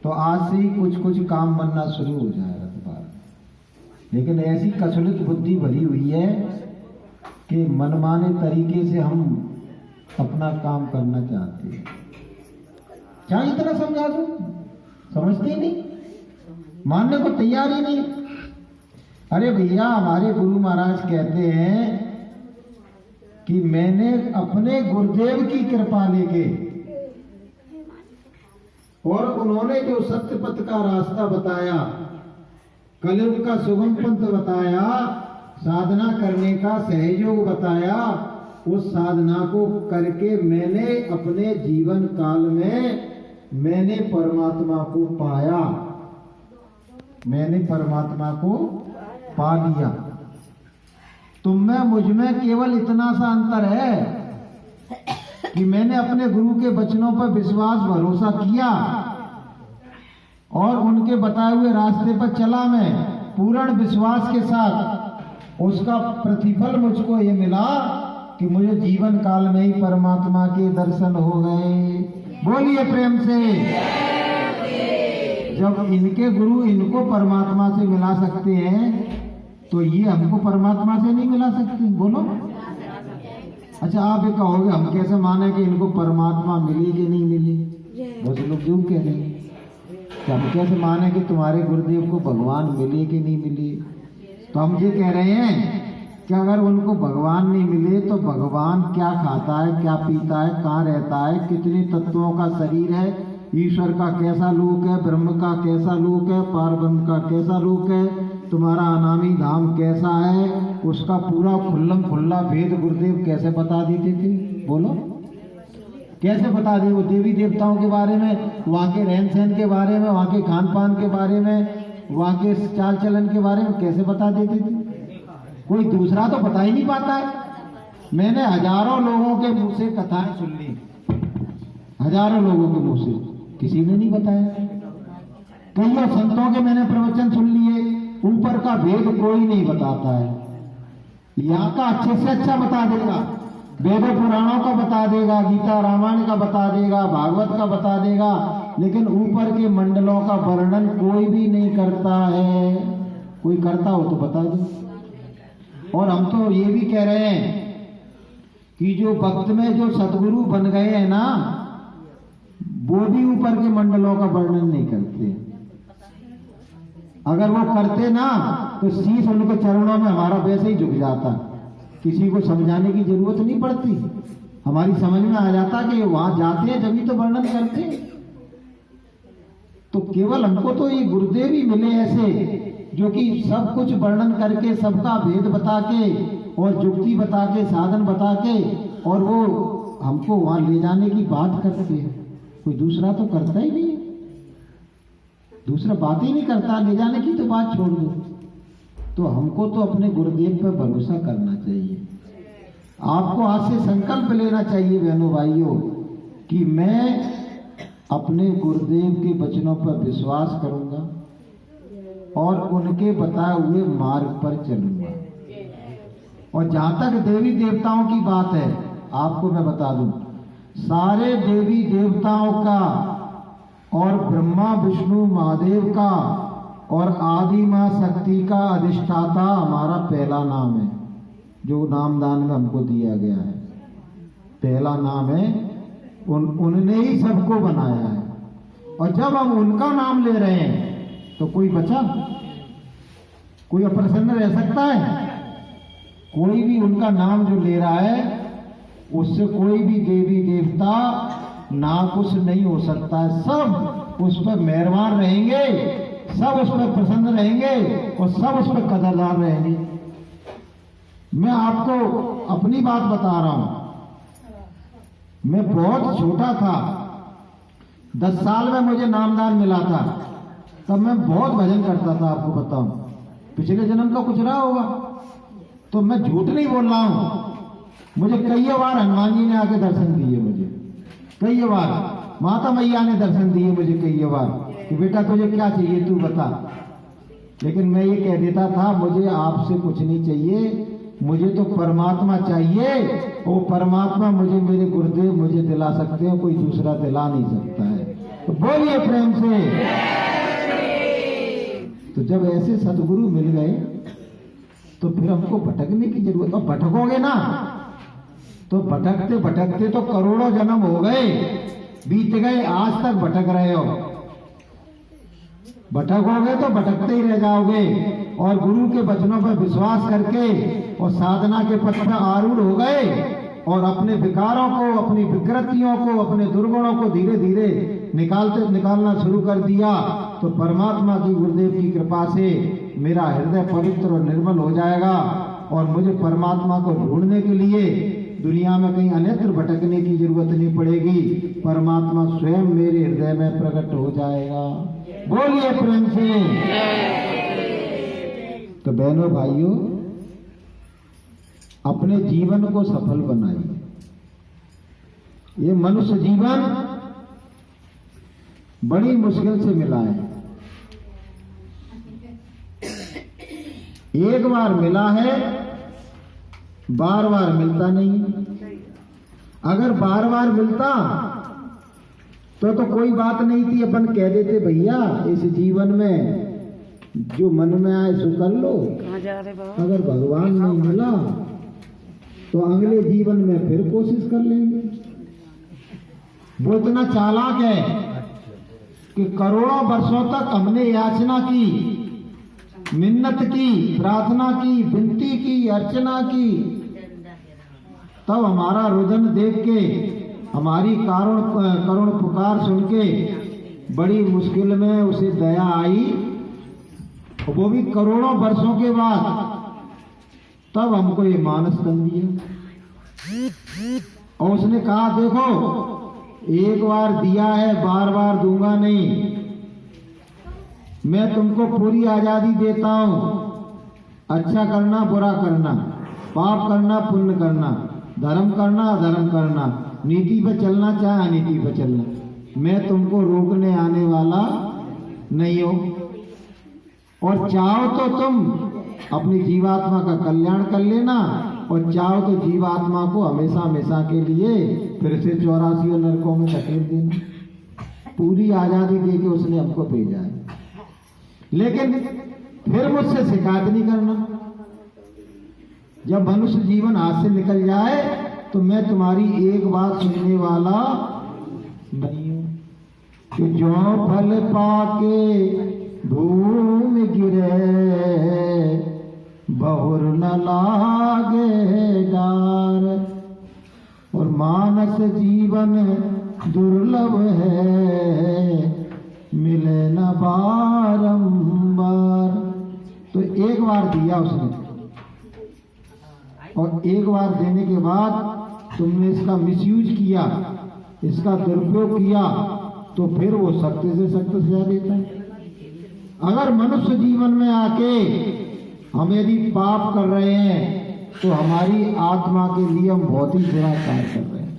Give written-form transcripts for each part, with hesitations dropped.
तो आज से ही कुछ कुछ काम बनना शुरू हो जाएगा दोबारा। लेकिन ऐसी कचलित बुद्धि भरी हुई है कि मनमाने तरीके से हम अपना काम करना चाहते हैं। क्या इतना समझा दूं, समझते ही नहीं, मानने को तैयार ही नहीं। अरे भैया, हमारे गुरु महाराज कहते हैं कि मैंने अपने गुरुदेव की कृपा लेके और उन्होंने जो सत्य पथ का रास्ता बताया, कलयुग का सुगम पंथ बताया, साधना करने का सहयोग बताया, उस साधना को करके मैंने अपने जीवन काल में मैंने परमात्मा को पाया, मैंने परमात्मा को पा लिया। तुम में मुझ में केवल इतना सा अंतर है कि मैंने अपने गुरु के वचनों पर विश्वास भरोसा किया और उनके बताए हुए रास्ते पर चला मैं पूर्ण विश्वास के साथ। उसका प्रतिफल मुझको ये मिला कि मुझे जीवन काल में ही परमात्मा के दर्शन हो गए। बोलिए प्रेम से। जब इनके गुरु इनको परमात्मा से मिला सकते हैं तो ये हमको परमात्मा से नहीं मिला सकते? बोलो। अच्छा, आप ये कहोगे हम कैसे माने कि इनको परमात्मा मिली कि नहीं मिली? बहुत से लोग क्यों कह रहे हैं कि हम कैसे माने कि तुम्हारे गुरुदेव को भगवान मिले कि नहीं मिले? तो हम ये कह रहे हैं कि अगर उनको भगवान नहीं मिले तो भगवान क्या खाता है, क्या पीता है, कहाँ रहता है, कितने तत्वों का शरीर है, ईश्वर का कैसा लोक है, ब्रह्म का कैसा लोक है, पारब्रह्म का कैसा लोक है, तुम्हारा अनामी धाम कैसा है, उसका पूरा खुल्लम खुल्ला भेद गुरुदेव कैसे बता देते थे? बोलो, कैसे बता दे? वो देवी देवताओं के बारे में, वहाँ के रहन सहन के बारे में, वहाँ के खान पान के बारे में, वहाँ के चाल चलन के बारे में कैसे बता देते थे? कोई दूसरा तो बता ही नहीं पाता है। मैंने हजारों लोगों के मुंह से कथाएं सुन ली, हजारों लोगों के मुंह से, किसी ने नहीं बताया। कईयों संतों के मैंने प्रवचन सुन लिए, ऊपर का भेद कोई नहीं बताता है। यहाँ का अच्छे से अच्छा बता देगा, वेदों पुराणों का बता देगा, गीता रामायण का बता देगा, भागवत का बता देगा, लेकिन ऊपर के मंडलों का वर्णन कोई भी नहीं करता है। कोई करता हो तो बता दो। और हम तो ये भी कह रहे हैं कि जो भक्त में जो सदगुरु बन गए हैं ना, वो भी ऊपर के मंडलों का वर्णन नहीं करते। अगर वो करते ना तो शीश उनके चरणों में हमारा वैसे ही झुक जाता, किसी को समझाने की जरूरत नहीं पड़ती, हमारी समझ में आ जाता कि वहां जाते हैं जब तो वर्णन करते हैं। तो केवल हमको तो ये गुरुदेव ही मिले ऐसे जो कि सब कुछ वर्णन करके, सबका भेद बता के और जुक्ति बता के, साधन बता के, और वो हमको वहां ले जाने की बात करते हैं। कोई दूसरा तो करता ही नहीं, दूसरा बात ही नहीं करता, ले जाने की तो बात छोड़ दो। तो हमको तो अपने गुरुदेव पर भरोसा करना चाहिए। आपको आज से संकल्प लेना चाहिए बहनों भाइयों कि मैं अपने गुरुदेव के वचनों पर विश्वास करूंगा और उनके बताए हुए मार्ग पर चलूंगा। और जहां तक देवी देवताओं की बात है, आपको मैं बता दूं, सारे देवी देवताओं का और ब्रह्मा विष्णु महादेव का और आदि मां शक्ति का अधिष्ठाता हमारा पहला नाम है, जो नामदान में हमको दिया गया है। पहला नाम है, उनने ही सबको बनाया है। और जब हम उनका नाम ले रहे हैं तो कोई बचा? कोई अप्रसन्न रह सकता है? कोई भी उनका नाम जो ले रहा है उससे कोई भी देवी देवता नाखुश नहीं हो सकता है। सब उस पर मेहरबान रहेंगे, सब उस पर प्रसन्न रहेंगे और सब उस पर कदरदार रहेंगे। मैं आपको अपनी बात बता रहा हूं। मैं बहुत छोटा था, 10 साल में मुझे नामदान मिला था, तब मैं बहुत भजन करता था। आपको बताऊं, पिछले जन्म का कुछ रहा होगा, तो मैं झूठ नहीं बोल रहा हूं। मुझे कई बार हनुमान जी ने आके दर्शन दिए, मुझे कई बार माता मैया ने दर्शन दिए मुझे कई बार कि बेटा तुझे क्या चाहिए तू बता। लेकिन मैं ये कह देता था मुझे आपसे कुछ नहीं चाहिए, मुझे तो परमात्मा चाहिए। वो परमात्मा मुझे मेरे गुरुदेव मुझे दिला सकते हैं, कोई दूसरा दिला नहीं सकता है। तो बोलिए प्रेम से। तो जब ऐसे सदगुरु मिल गए तो फिर हमको भटकने की जरूरत, और भटकोगे ना तो भटकते भटकते तो करोड़ों जन्म हो गए, बीत गए, आज तक भटक रहे हो। भटकोगे तो भटकते ही रह जाओगे, और गुरु के वचनों पर विश्वास करके और साधना के पथ पर आरूढ़ हो गए और अपने विकारों को, अपनी विकृतियों को, अपने दुर्गुणों को धीरे धीरे निकालना शुरू कर दिया, तो परमात्मा की, गुरुदेव की कृपा से मेरा हृदय पवित्र और निर्मल हो जाएगा और मुझे परमात्मा को ढूंढने के लिए दुनिया में कहीं अन्यत्र भटकने की जरूरत नहीं पड़ेगी। परमात्मा स्वयं मेरे हृदय में प्रकट हो जाएगा। बोलिए प्रेम से। तो बहनों भाइयों, अपने जीवन को सफल बनाइए। ये मनुष्य जीवन बड़ी मुश्किल से मिला है। एक बार मिला है, बार बार मिलता नहीं। अगर बार बार मिलता तो कोई बात नहीं थी, अपन कह देते भैया इस जीवन में जो मन में आए सो कर लो। अगर भगवान नहीं मिला तो अगले जीवन में फिर कोशिश कर लेंगे। वो इतना चालाक है कि करोड़ों वर्षों तक हमने याचना की, मिन्नत की, प्रार्थना की, विनती की, अर्चना की, तब हमारा रुदन देख के, हमारी करुण पुकार सुन के बड़ी मुश्किल में उसे दया आई, वो भी करोड़ों वर्षों के बाद, तब हमको ये मानस तन दिया। और उसने कहा देखो, एक बार दिया है, बार बार दूंगा नहीं। मैं तुमको पूरी आजादी देता हूं, अच्छा करना, बुरा करना, पाप करना, पुण्य करना, धर्म करना, अधर्म करना, नीति पे चलना चाहे अनीति पे चलना, मैं तुमको रोकने आने वाला नहीं हूं। और चाहो तो तुम अपनी जीवात्मा का कल्याण कर लेना, और चाहो तो जीवात्मा को हमेशा हमेशा के लिए फिर से 84 नरकों में धकेल देना। पूरी आजादी देके उसने हमको भेजा है, लेकिन फिर मुझसे शिकायत नहीं करना। जब मनुष्य जीवन हाथ से निकल जाए तो मैं तुम्हारी एक बात सुनने वाला नहीं हूं कि जो फल पाके भूमि गिरे बहुर न लागे डार, और मानस जीवन दुर्लभ है मिले न बारंबार। तो एक बार दिया उसने, और एक बार देने के बाद तुमने इसका मिसयूज किया, इसका दुरुपयोग किया, तो फिर वो सख्त से सख्त सजा देता है। अगर मनुष्य जीवन में आके हम यदि पाप कर रहे हैं तो हमारी आत्मा के लिए हम बहुत ही बुरा कार्य कर रहे हैं,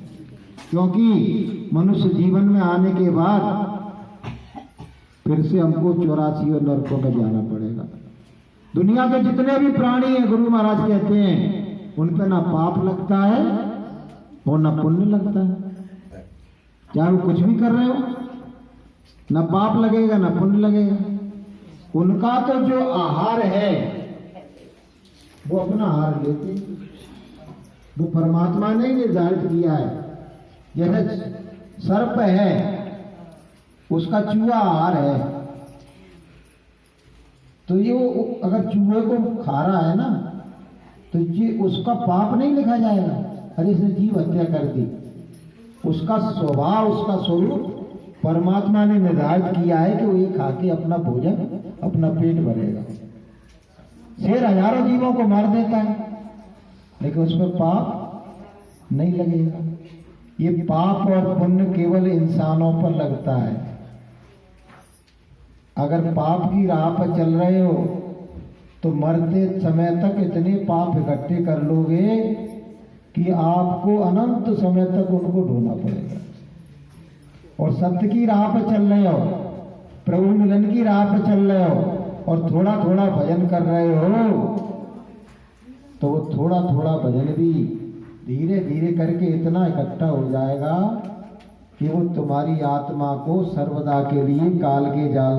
क्योंकि मनुष्य जीवन में आने के बाद फिर से हमको 84 नरकों में जाना पड़ेगा। दुनिया के जितने भी प्राणी हैं, गुरु महाराज कहते हैं, उन पे ना पाप लगता है और ना पुण्य लगता है। चाहे वो कुछ भी कर रहे हो, ना पाप लगेगा ना पुण्य लगेगा। उनका तो जो आहार है वो अपना आहार लेते, वो परमात्मा ने निर्धारित किया है। जैसे सर्प है, उसका चूहा आहार है, तो ये अगर चूहे को खा रहा है ना, तो ये उसका पाप नहीं लिखा जाएगा, अरे इसने जीव हत्या कर दी। उसका स्वभाव, उसका स्वरूप परमात्मा ने निर्धारित किया है कि वो ये खा के अपना भोजन, अपना पेट भरेगा। शेर हजारों जीवों को मार देता है, लेकिन उसमें पाप नहीं लगेगा। ये पाप और पुण्य केवल इंसानों पर लगता है। अगर पाप की राह पर चल रहे हो तो मरते समय तक इतने पाप इकट्ठे कर लोगे कि आपको अनंत समय तक उनको ढोना पड़ेगा। और सत्य की राह पर चल रहे हो, प्रभु मिलन की राह पर चल रहे हो, और थोड़ा थोड़ा भजन कर रहे हो, तो वो थोड़ा थोड़ा भजन भी धीरे धीरे करके इतना इकट्ठा हो जाएगा कि वो तुम्हारी आत्मा को सर्वदा के लिए काल के जाल